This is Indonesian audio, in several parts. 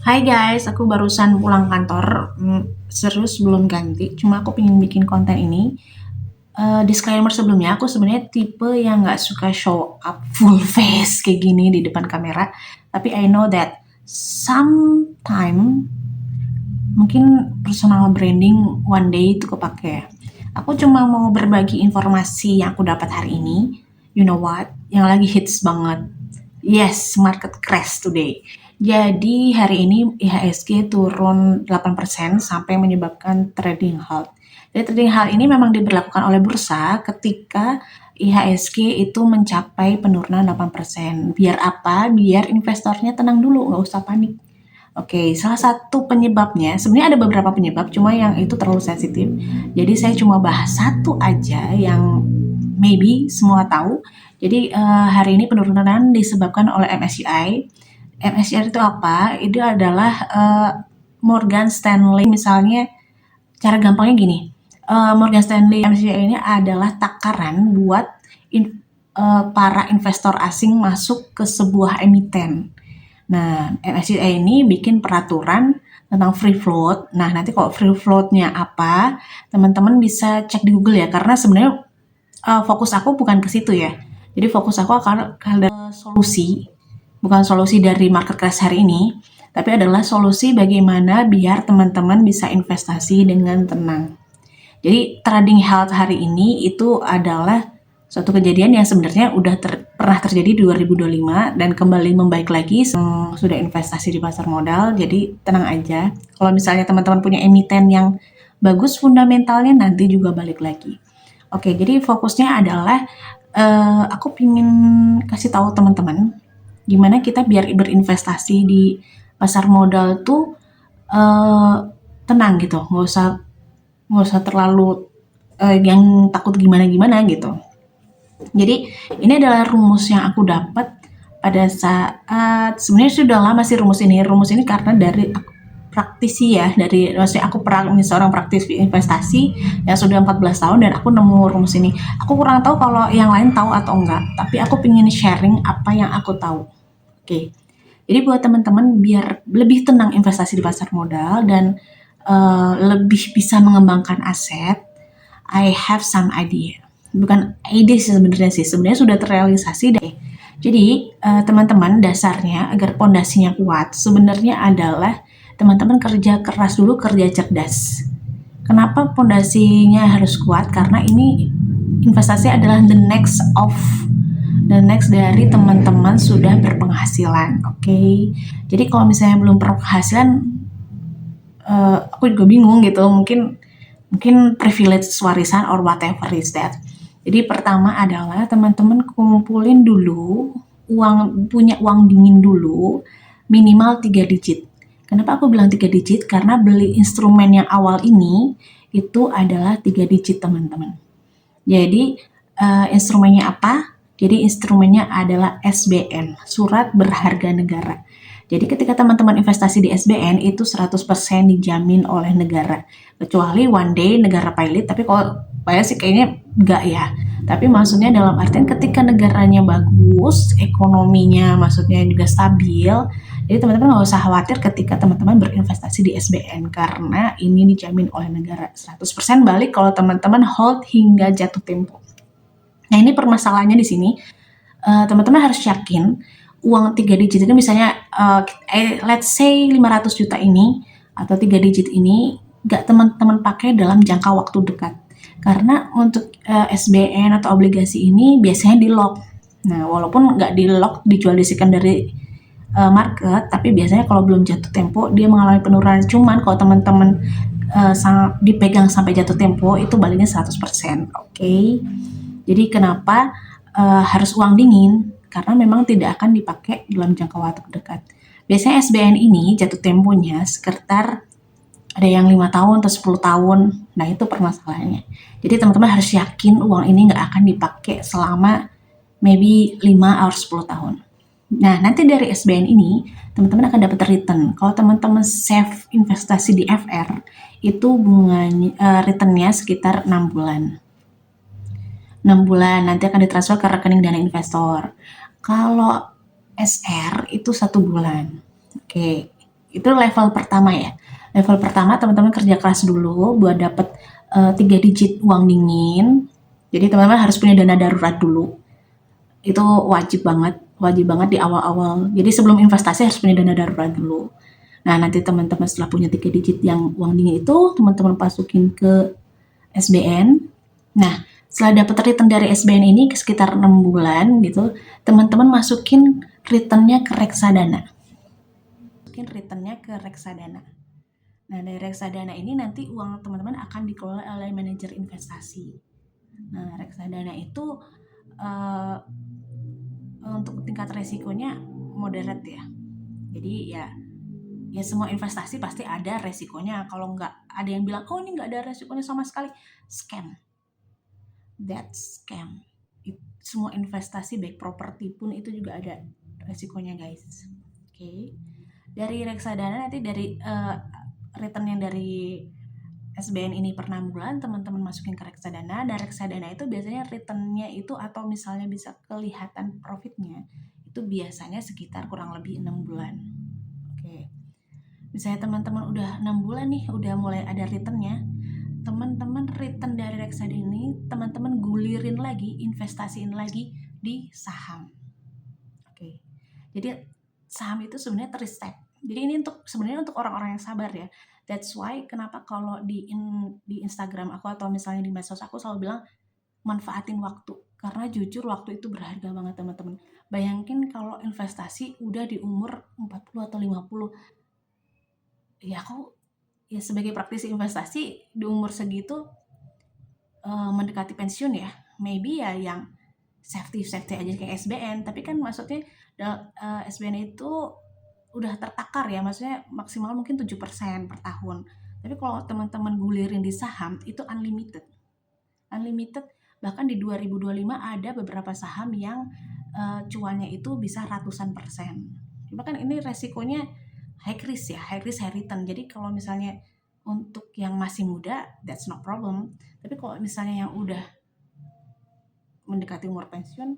Hai guys, aku barusan pulang kantor. Serius belum ganti. Cuma aku pengen bikin konten ini. Disclaimer sebelumnya, aku sebenarnya tipe yang nggak suka show up full face kayak gini di depan kamera. Tapi I know that sometime mungkin personal branding one day itu kepake. Aku cuma mau berbagi informasi yang aku dapat hari ini. You know what? Yang lagi hits banget. Yes, market crash today. Jadi hari ini IHSG turun 8% sampai menyebabkan trading halt. Jadi trading halt ini memang diberlakukan oleh bursa ketika IHSG itu mencapai penurunan 8%. Biar apa? Biar investornya tenang dulu, nggak usah panik. Oke, salah satu penyebabnya, sebenarnya ada beberapa penyebab, cuma yang itu terlalu sensitif. Jadi saya cuma bahas satu aja yang maybe semua tahu. Jadi hari ini penurunan disebabkan oleh MSCI. MSCI itu apa? Itu adalah Morgan Stanley, misalnya cara gampangnya gini. Morgan Stanley MSCI ini adalah takaran buat para investor asing masuk ke sebuah emiten. Nah, MSCI ini bikin peraturan tentang free float. Nah, nanti kalau free floatnya apa, teman-teman bisa cek di Google ya, karena sebenarnya fokus aku bukan ke situ ya. Jadi fokus aku akan ke solusi, bukan solusi dari market crash hari ini, tapi adalah solusi bagaimana biar teman-teman bisa investasi dengan tenang. Jadi trading halt hari ini itu adalah suatu kejadian yang sebenarnya udah pernah terjadi di 2025 dan kembali membaik lagi. Sudah investasi di pasar modal, jadi tenang aja. Kalau misalnya teman-teman punya emiten yang bagus fundamentalnya, nanti juga balik lagi. Oke, jadi fokusnya adalah aku pingin kasih tahu teman-teman gimana kita biar berinvestasi di pasar modal tuh eh, tenang gitu, nggak usah terlalu yang takut gimana-gimana gitu. Jadi ini adalah rumus yang aku dapat pada saat sebenarnya sudah lama sih rumus ini. Rumus ini karena dari praktisi ya, dari maksudnya aku ini seorang praktisi investasi yang sudah 14 tahun dan aku nemu rumus ini. Aku kurang tahu kalau yang lain tahu atau enggak, tapi aku pengen sharing apa yang aku tahu. Oke. Jadi buat teman-teman biar lebih tenang investasi di pasar modal dan lebih bisa mengembangkan aset, I have some idea. Bukan ide sih sebenarnya sih, sebenarnya sudah terrealisasi deh. Jadi teman-teman dasarnya agar pondasinya kuat sebenarnya adalah teman-teman kerja keras dulu, kerja cerdas. Kenapa pondasinya harus kuat? Karena ini investasi adalah the next dari teman-teman sudah berpenghasilan, oke? Okay? Jadi kalau misalnya belum berpenghasilan, aku juga bingung gitu, mungkin privilege warisan or whatever is that. Jadi pertama adalah teman-teman kumpulin dulu punya uang dingin dulu minimal 3 digit. Kenapa aku bilang 3 digit? Karena beli instrumen yang awal ini itu adalah 3 digit teman-teman. Jadi instrumennya apa? Jadi instrumennya adalah SBN, Surat Berharga Negara. Jadi ketika teman-teman investasi di SBN itu 100% dijamin oleh negara. Kecuali one day negara pilot, tapi kalau pilot sih kayaknya enggak ya. Tapi maksudnya dalam artian ketika negaranya bagus, ekonominya maksudnya juga stabil, jadi teman-teman nggak usah khawatir ketika teman-teman berinvestasi di SBN karena ini dijamin oleh negara 100% balik kalau teman-teman hold hingga jatuh tempo. Nah ini permasalahannya di sini, teman-teman harus yakin uang 3 digit itu misalnya let's say 500 juta ini atau 3 digit ini gak teman-teman pakai dalam jangka waktu dekat. Karena untuk SBN atau obligasi ini biasanya di lock. Nah, walaupun nggak di lock dijual di secondary market, tapi biasanya kalau belum jatuh tempo dia mengalami penurunan. Cuman kalau teman-teman dipegang sampai jatuh tempo itu baliknya 100%. Oke. Jadi kenapa harus uang dingin? Karena memang tidak akan dipakai dalam jangka waktu dekat. Biasanya SBN ini jatuh temponya sekitar ada yang 5 tahun atau 10 tahun. Nah itu permasalahannya. Jadi teman-teman harus yakin uang ini nggak akan dipakai selama maybe 5 atau 10 tahun. Nah nanti dari SBN ini teman-teman akan dapat return. Kalau teman-teman save investasi di FR itu bunganya returnnya sekitar 6 bulan. 6 bulan nanti akan ditransfer ke rekening dana investor. Kalau SR itu 1 bulan. Oke. Itu level pertama ya. Level pertama teman-teman kerja keras dulu buat dapet 3 digit uang dingin. Jadi teman-teman harus punya dana darurat dulu. Itu wajib banget di awal-awal. Jadi sebelum investasi harus punya dana darurat dulu. Nah, nanti teman-teman setelah punya 3 digit yang uang dingin itu, teman-teman masukin ke SBN. Nah, setelah dapat return dari SBN ini sekitar 6 bulan gitu, teman-teman masukin returnnya ke reksadana. Masukin returnnya ke reksadana. Nah, dari reksadana ini nanti uang teman-teman akan dikelola oleh manajer investasi. Nah, reksadana itu uh, untuk tingkat resikonya moderate ya. Jadi ya semua investasi pasti ada resikonya. Kalau nggak ada yang bilang, oh ini nggak ada resikonya sama sekali, scam. That's scam. Semua investasi baik properti pun itu juga ada resikonya guys. Oke. Dari reksadana nanti dari return yang dari SBN ini per 6 bulan teman-teman masukin ke reksadana, dan reksadana itu biasanya returnnya itu atau misalnya bisa kelihatan profitnya itu biasanya sekitar kurang lebih 6 bulan. Oke. Misalnya teman-teman udah 6 bulan nih udah mulai ada returnnya, teman-teman return dari reksadana ini teman-teman gulirin lagi, investasiin lagi di saham. Oke. Jadi saham itu sebenarnya 3 step. Jadi ini sebenarnya untuk orang-orang yang sabar ya. That's why kenapa kalau di Instagram aku atau misalnya di medsos aku selalu bilang manfaatin waktu. Karena jujur waktu itu berharga banget teman-teman. Bayangin kalau investasi udah di umur 40 atau 50. Ya aku ya sebagai praktisi investasi di umur segitu mendekati pensiun ya. Maybe ya yang safety aja kayak SBN, tapi kan maksudnya SBN itu udah tertakar ya, maksudnya maksimal mungkin 7% per tahun. Tapi kalau teman-teman gulirin di saham itu unlimited. Unlimited, bahkan di 2025 ada beberapa saham yang cuannya itu bisa ratusan persen. Cuma kan ini resikonya high risk ya, high risk high return. Jadi kalau misalnya untuk yang masih muda, that's no problem. Tapi kalau misalnya yang udah mendekati umur pensiun,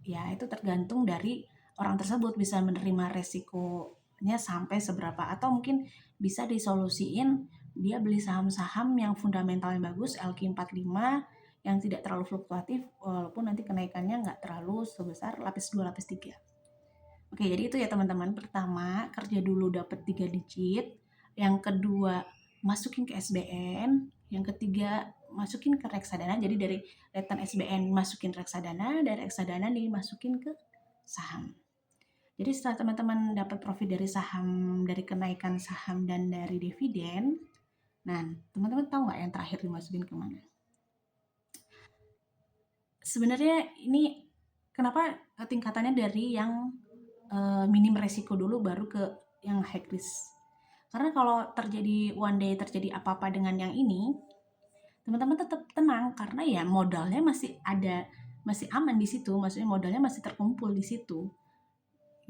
ya itu tergantung dari orang tersebut bisa menerima resikonya sampai seberapa, atau mungkin bisa disolusiin dia beli saham-saham yang fundamentalnya bagus, LQ45 yang tidak terlalu fluktuatif walaupun nanti kenaikannya nggak terlalu sebesar lapis 2, lapis 3. Oke, jadi itu ya teman-teman. Pertama, kerja dulu dapat 3 digit. Yang kedua, masukin ke SBN. Yang ketiga, masukin ke reksadana. Jadi dari return SBN masukin reksadana, dari reksadana dimasukin ke saham. Jadi setelah teman-teman dapat profit dari saham, dari kenaikan saham dan dari dividen, nah teman-teman tahu nggak yang terakhir dimasukin kemana? Sebenarnya ini kenapa tingkatannya dari yang minim resiko dulu baru ke yang high risk. Karena kalau terjadi one day terjadi apa-apa dengan yang ini, teman-teman tetap tenang karena ya modalnya masih ada, masih aman di situ, maksudnya modalnya masih terkumpul di situ.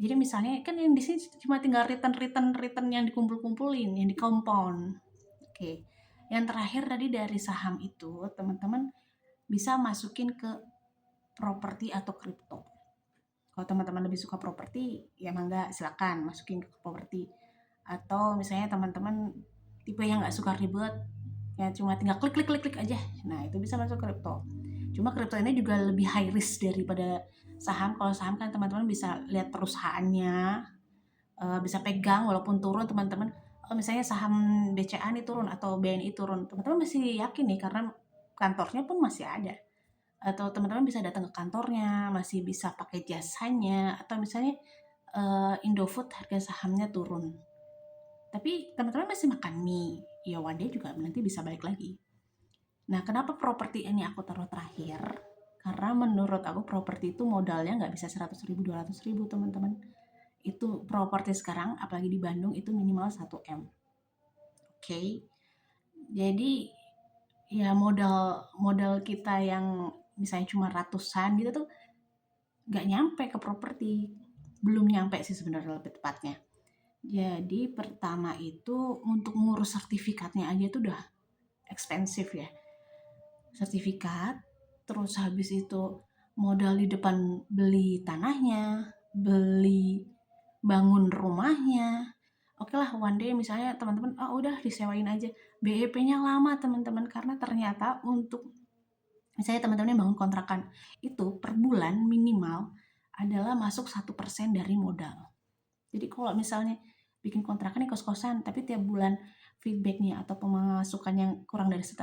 Jadi misalnya kan yang di sini cuma tinggal return yang dikumpul-kumpulin, yang di compound. Oke. Yang terakhir tadi dari saham itu, teman-teman bisa masukin ke properti atau kripto. Kalau teman-teman lebih suka properti, ya mangga silakan masukin ke properti. Atau misalnya teman-teman tipe yang nggak suka ribet, ya cuma tinggal klik aja. Nah itu bisa masuk kripto. Cuma kripto ini juga lebih high risk daripada saham. Kalau saham kan teman-teman bisa lihat perusahaannya, bisa pegang walaupun turun teman-teman. Misalnya saham BCA nih turun atau BNI turun, teman-teman masih yakin nih karena kantornya pun masih ada. Atau teman-teman bisa datang ke kantornya, masih bisa pakai jasanya, atau misalnya Indofood harga sahamnya turun. Tapi teman-teman masih makan mie, ya one day juga nanti bisa balik lagi. Nah, kenapa properti ini aku taruh terakhir? Karena menurut aku properti itu modalnya nggak bisa 100.000, 200.000 teman-teman. Itu properti sekarang, apalagi di Bandung, itu minimal 1M. Oke. Jadi, ya modal kita yang misalnya cuma ratusan gitu tuh nggak nyampe ke properti, belum nyampe sih sebenarnya lebih tepatnya. Jadi pertama itu untuk ngurus sertifikatnya aja tuh udah expensive ya, sertifikat, terus habis itu modal di depan beli tanahnya, beli bangun rumahnya, lah one day misalnya teman-teman, udah disewain aja. BEP-nya lama teman-teman, karena ternyata untuk misalnya teman-teman yang bangun kontrakan, itu per bulan minimal adalah masuk 1% dari modal. Jadi kalau misalnya bikin kontrakan nih kos-kosan, tapi tiap bulan feedbacknya atau pemasukan yang kurang dari 1%,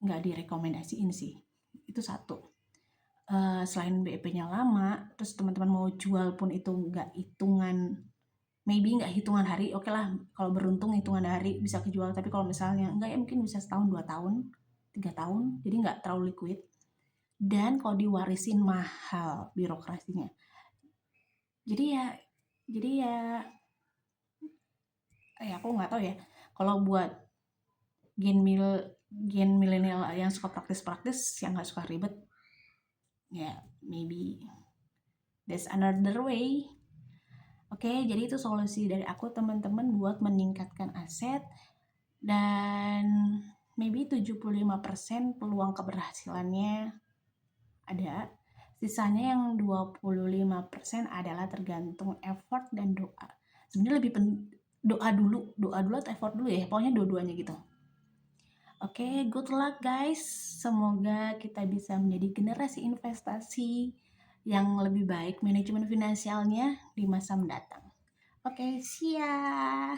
nggak direkomendasiin sih. Itu satu. Selain BEP-nya lama, terus teman-teman mau jual pun itu nggak hitungan, maybe nggak hitungan hari, oke lah kalau beruntung hitungan hari bisa kejual, tapi kalau misalnya enggak ya mungkin bisa setahun, 2 tahun, 3 tahun, jadi nggak terlalu liquid. Dan kalau diwarisin mahal birokrasinya. Jadi ya, jadi ya, aku nggak tahu ya. Kalau buat gen milenial yang suka praktis-praktis, yang nggak suka ribet, ya maybe there's another way. Oke, jadi itu solusi dari aku teman-teman buat meningkatkan aset, dan maybe 75% peluang keberhasilannya ada. Sisanya yang 25% adalah tergantung effort dan doa. Sebenarnya lebih doa dulu atau effort dulu ya, pokoknya dua-duanya gitu. Oke, good luck guys. Semoga kita bisa menjadi generasi investasi yang lebih baik manajemen finansialnya di masa mendatang. Oke, see ya.